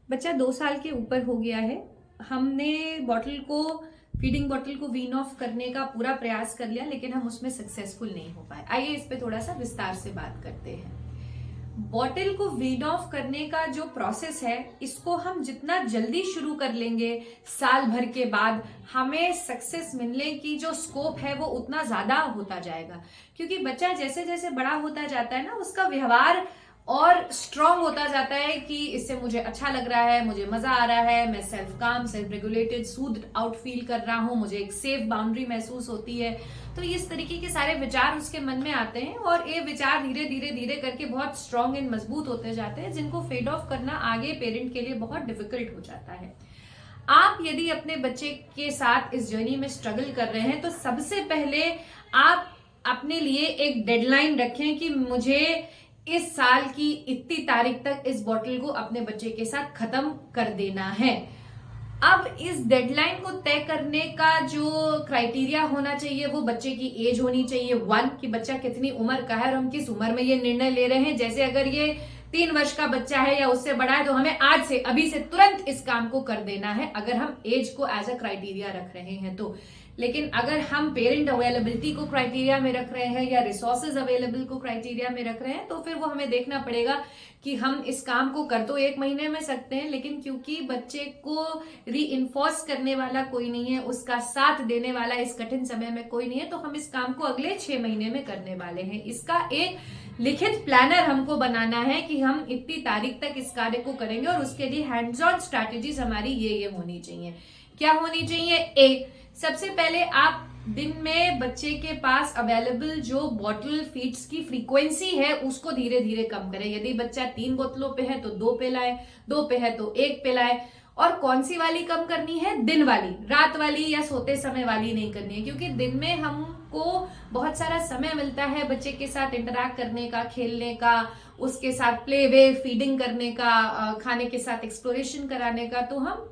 बच्चा 2 साल के ऊपर हो गया है। हमने फीडिंग बॉटल को वीन ऑफ करने का पूरा प्रयास कर लिया, लेकिन हम उसमें सक्सेसफुल नहीं हो पाए। आइए इस पे थोड़ा सा विस्तार से बात करते हैं। बॉटल को वीन ऑफ करने का जो प्रोसेस है, इसको हम जितना जल्दी शुरू कर लेंगे, साल भर के बाद हमें सक्सेस मिलने की जो स्कोप है वो उतना ज्यादा होता जाएगा। क्योंकि बच्चा जैसे जैसे बड़ा होता जाता है ना, उसका व्यवहार और स्ट्रांग होता जाता है कि इससे मुझे अच्छा लग रहा है, मुझे मजा आ रहा है, मैं सेल्फ काम, सेल्फ रेगुलेटेड, सूद आउट फील कर रहा हूं, मुझे एक सेफ बाउंड्री महसूस होती है। तो इस तरीके के सारे विचार उसके मन में आते हैं और ये विचार धीरे धीरे धीरे करके बहुत स्ट्रांग एंड मजबूत होते जाते हैं, जिनको फेड ऑफ करना आगे पेरेंट के लिए बहुत डिफिकल्ट हो जाता है। आप यदि अपने बच्चे के साथ इस जर्नी में स्ट्रगल कर रहे हैं, तो सबसे पहले आप अपने लिए एक डेडलाइन रखें कि मुझे इस साल की इतनी तारीख तक इस बॉटल को अपने बच्चे के साथ खत्म कर देना है। अब इस डेडलाइन को तय करने का जो क्राइटेरिया होना चाहिए वो बच्चे की एज होनी चाहिए। 1 कि बच्चा कितनी उम्र का है और हम किस उम्र में ये निर्णय ले रहे हैं। जैसे अगर ये 3 वर्ष का बच्चा है या उससे बड़ा है, तो हमें आज से, अभी से तुरंत इस काम को कर देना है, अगर हम एज को एज अ क्राइटेरिया रख रहे हैं तो। लेकिन अगर हम पेरेंट अवेलेबिलिटी को क्राइटेरिया में रख रहे हैं या रिसोर्सेज अवेलेबल को क्राइटेरिया में रख रहे हैं, तो फिर वो हमें देखना पड़ेगा कि हम इस काम को कर तो 1 महीने में सकते हैं, लेकिन क्योंकि बच्चे को री करने वाला कोई नहीं है, उसका साथ देने वाला इस कठिन समय में कोई नहीं है, तो हम इस काम को अगले 6 महीने में करने वाले हैं। इसका एक लिखित प्लानर हमको बनाना है कि हम इतनी तारीख तक इस कार्य को करेंगे और उसके लिए हैंड्स ऑन स्ट्रैटेजीज हमारी ये होनी चाहिए। क्या होनी चाहिए? सबसे पहले आप दिन में बच्चे के पास अवेलेबल जो बॉटल फीड्स की फ्रीक्वेंसी है उसको धीरे धीरे कम करें। यदि बच्चा 3 बोतलों पे है तो 2 पिलाए, 2 पे है तो 1 पिलाए। और कौन सी वाली कम करनी है? दिन वाली, रात वाली या सोते समय वाली नहीं करनी है, क्योंकि दिन में हमको बहुत सारा समय मिलता है बच्चे के साथ इंटरैक्ट करने का, खेलने का, उसके साथ प्ले वे, फीडिंग करने का, खाने के साथ एक्सप्लोरेशन कराने का। तो हम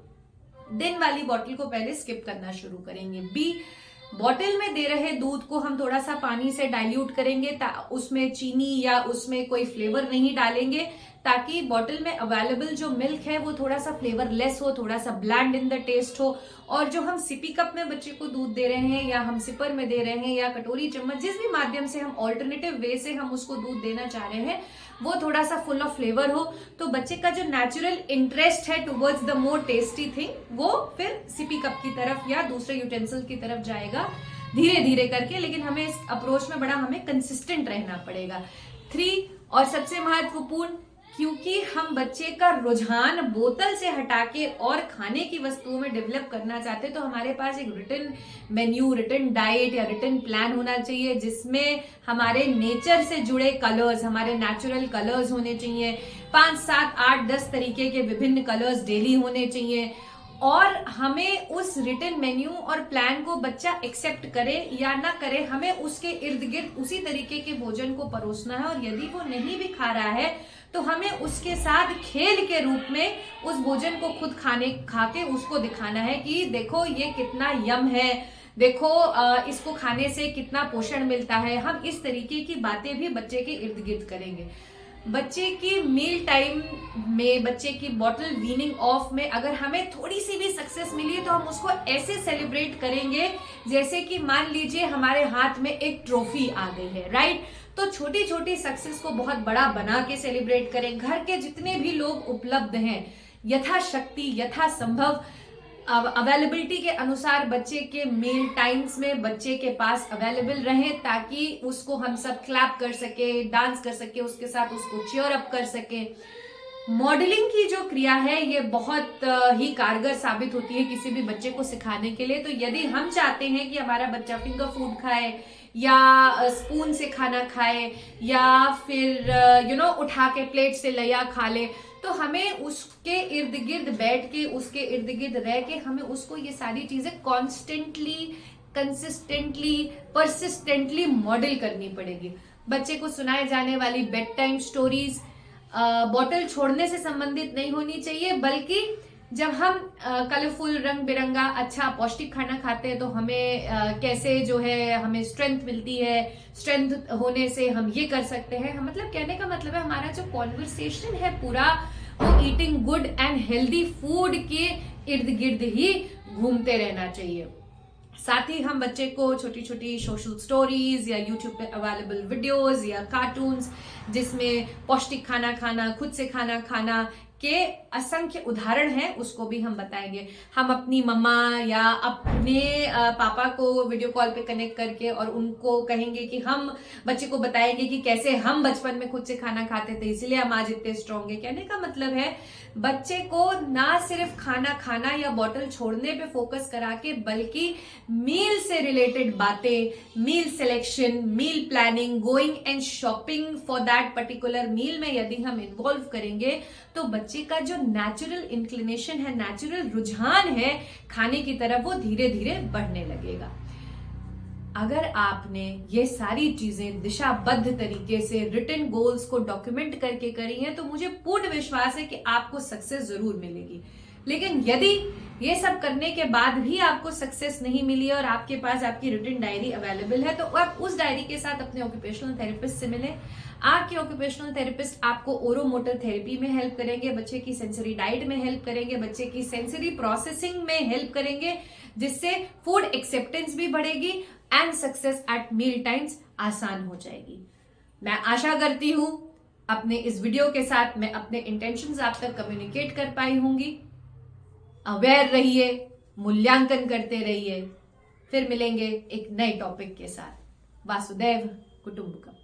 दिन वाली बॉटल को पहले स्किप करना शुरू करेंगे। बी, बॉटल में दे रहे दूध को हम थोड़ा सा पानी से डाइल्यूट करेंगे, उसमें चीनी या उसमें कोई फ्लेवर नहीं डालेंगे, ताकि बॉटल में अवेलेबल जो मिल्क है वो थोड़ा सा फ्लेवरलेस हो, थोड़ा सा ब्लैंड इन द टेस्ट हो। और जो हम सिपी कप में बच्चे को दूध दे रहे हैं या हम सिपर में दे रहे हैं या कटोरी चम्मच, जिस भी माध्यम से हम ऑल्टरनेटिव वे से हम उसको दूध देना चाह रहे हैं, वो थोड़ा सा फुल ऑफ फ्लेवर हो, तो बच्चे का जो नेचुरल इंटरेस्ट है towards the more tasty thing वो फिर सिपी कप की तरफ या दूसरे यूटेंसिल की तरफ जाएगा धीरे धीरे करके। लेकिन हमें इस अप्रोच में हमें कंसिस्टेंट रहना पड़ेगा। 3 और सबसे महत्वपूर्ण, क्योंकि हम बच्चे का रुझान बोतल से हटा के और खाने की वस्तुओं में डेवलप करना चाहते हैं, तो हमारे पास एक रिटन मेन्यू, रिटन डाइट या रिटन प्लान होना चाहिए, जिसमें हमारे नेचर से जुड़े कलर्स, हमारे नेचुरल कलर्स होने चाहिए। 5, 7, 8, 10 तरीके के विभिन्न कलर्स डेली होने चाहिए। और हमें उस रिटन मेन्यू और प्लान को बच्चा एक्सेप्ट करे या ना करे, हमें उसके इर्द गिर्द उसी तरीके के भोजन को परोसना है। और यदि वो नहीं भी खा रहा है तो हमें उसके साथ खेल के रूप में उस भोजन को खुद खा के उसको दिखाना है कि देखो ये कितना यम है, देखो इसको खाने से कितना पोषण मिलता है। हम इस तरीके की बातें भी बच्चे के इर्द गिर्द करेंगे। बच्चे की मील टाइम में, बच्चे की बॉटल वीनिंग ऑफ में अगर हमें थोड़ी सी भी सक्सेस मिली है, तो हम उसको ऐसे सेलिब्रेट करेंगे जैसे कि मान लीजिए हमारे हाथ में एक ट्रॉफी आ गई है, राइट? तो छोटी छोटी सक्सेस को बहुत बड़ा बना के सेलिब्रेट करें। घर के जितने भी लोग उपलब्ध हैं, यथाशक्ति, यथासंभव अवेलेबिलिटी के अनुसार बच्चे के मील टाइम्स में बच्चे के पास अवेलेबल रहें, ताकि उसको हम सब क्लैप कर सके, डांस कर सके, उसके साथ उसको चीयर अप कर सके। मॉडलिंग की जो क्रिया है ये बहुत ही कारगर साबित होती है किसी भी बच्चे को सिखाने के लिए। तो यदि हम चाहते हैं कि हमारा बच्चा फिंगर फूड खाए या स्पून से खाना खाए या फिर उठा के प्लेट से लिया खा ले, तो हमें उसके इर्द गिर्द बैठ के, उसके इर्द गिर्द रह के हमें उसको ये सारी चीजें कॉन्स्टेंटली, कंसिस्टेंटली, परसिस्टेंटली मॉडल करनी पड़ेगी। बच्चे को सुनाए जाने वाली बेड टाइम स्टोरीज बॉटल छोड़ने से संबंधित नहीं होनी चाहिए, बल्कि जब हम कलरफुल, रंग बिरंगा, अच्छा पौष्टिक खाना खाते हैं तो हमें कैसे जो है हमें स्ट्रेंथ मिलती है, स्ट्रेंथ होने से हम ये कर सकते हैं। मतलब कहने का मतलब है हमारा जो कॉन्वर्सेशन है पूरा वो eating good and healthy food के इर्द गिर्द ही घूमते रहना चाहिए। साथ ही हम बच्चे को छोटी छोटी सोशल स्टोरीज या यूट्यूब पे अवेलेबल वीडियोस या कार्टून्स जिसमें पौष्टिक खाना खाना, खुद से खाना खाना के असंख्य उदाहरण हैं, उसको भी हम बताएंगे। हम अपनी मम्मा या अपने पापा को वीडियो कॉल पे कनेक्ट करके और उनको कहेंगे कि हम बच्चे को बताएंगे कि कैसे हम बचपन में खुद से खाना खाते थे, इसीलिए हम आज इतने स्ट्रॉन्ग है। कहने का मतलब है बच्चे को ना सिर्फ खाना खाना या बॉटल छोड़ने पे फोकस करा के, बल्कि मील से रिलेटेड बातें, meal selection, meal planning, going and shopping for that particular meal में यदि हम इन्वॉल्व करेंगे तो बच्चे का जो नेचुरल इंक्लिनेशन है, नेचुरल रुझान है खाने की तरफ, वो धीरे धीरे बढ़ने लगेगा। अगर आपने ये सारी चीजें दिशाबद्ध तरीके से रिटन गोल्स को डॉक्यूमेंट करके करी हैं तो मुझे पूर्ण विश्वास है कि आपको सक्सेस जरूर मिलेगी। लेकिन यदि ये सब करने के बाद भी आपको सक्सेस नहीं मिली और आपके पास आपकी रिटन डायरी अवेलेबल है तो आप उस डायरी के साथ अपने ऑक्यूपेशनल थेरेपिस्ट से मिलें। आपके ऑक्यूपेशनल थेरेपिस्ट आपको ओरोमोटर थेरेपी में हेल्प करेंगे, बच्चे की सेंसरी डाइट में हेल्प करेंगे, बच्चे की सेंसरी प्रोसेसिंग में हेल्प करेंगे, जिससे फूड एक्सेप्टेंस भी बढ़ेगी and success at meal times आसान हो जाएगी। मैं आशा करती हूं अपने इस वीडियो के साथ मैं अपने इंटेंशंस आप तक कम्युनिकेट कर पाई होंगी। अवेयर रहिए, मूल्यांकन करते रहिए। फिर मिलेंगे एक नए टॉपिक के साथ। वासुदेव कुटुंबकम।